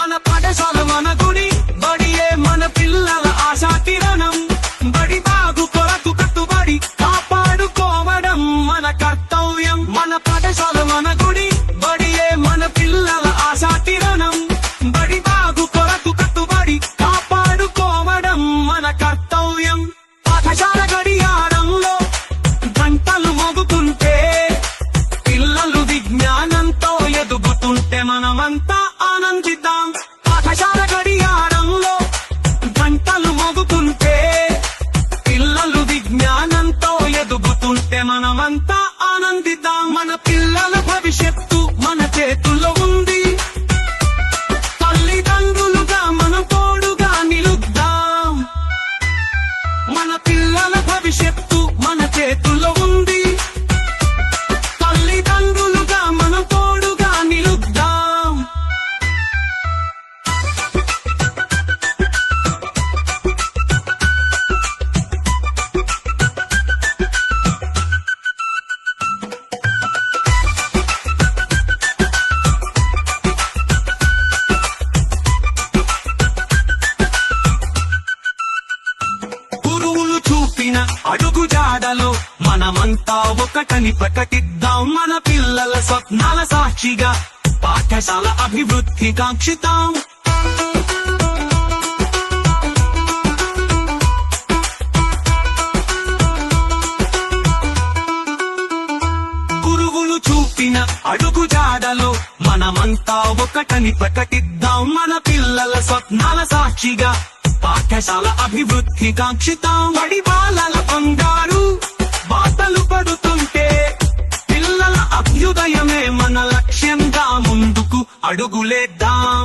మన పాఠశాల మన గుడి, బడియే మన పిల్లల ఆశా కిరణం. బడి బాగు కొరకు కట్టుబడి కాపాడుకోవడం మన కర్తవ్యం. మన పాఠశాల మన గుడి, బడియే మన పిల్లల ఆశా కిరణం. బడి బాగు కొరకు కట్టుబడి కాపాడుకోవడం మన కర్తవ్యం. పాఠశాల గడియారంలో గంటలు మోగుతుంటే, పిల్లలు విజ్ఞానంతో ఎదుగుతుంటే మనమంతా ఆనందిద్దాం. పాఠశాల గడియారంలో గంటలు మోగుతుంటే, పిల్లలు విజ్ఞానంతో ఎదుగుతుంటే మనమంతా ఆనందిద్దాం. మన పిల్లల భవిష్యత్తు మన చేతుల్లో ఉంది. తల్లిదండ్రులుగా మనం తోడుగా నిలుద్దాం. మన పిల్లల భవిష్యత్తు మన చేతుల్లో ఉంది. తల్లిదండ్రులుగా మనం తోడుగా నిలుద్దాం. గురువులు చూపిన అడుగు జాడలో మనమంతా ఒకటని ప్రకటిద్దాం. మన పిల్లల స్వప్నాల సాక్షిగా పాఠశాల అభివృద్ధి కాంక్షిద్దాం. గురువులు చూపిన అడుగు జాడలో మనమంతా ఒకటని ప్రకటిద్దాం. మన పిల్లల స్వప్నాల సాక్షిగా పాఠశాల అభివృద్ధి కాంక్షిద్దాం. బడి బాలల బంగారు బాటలు పడుతుంటే, పిల్లల అభ్యుదయమే మన లక్ష్యంగా ముందుకు అడుగులేద్దాం.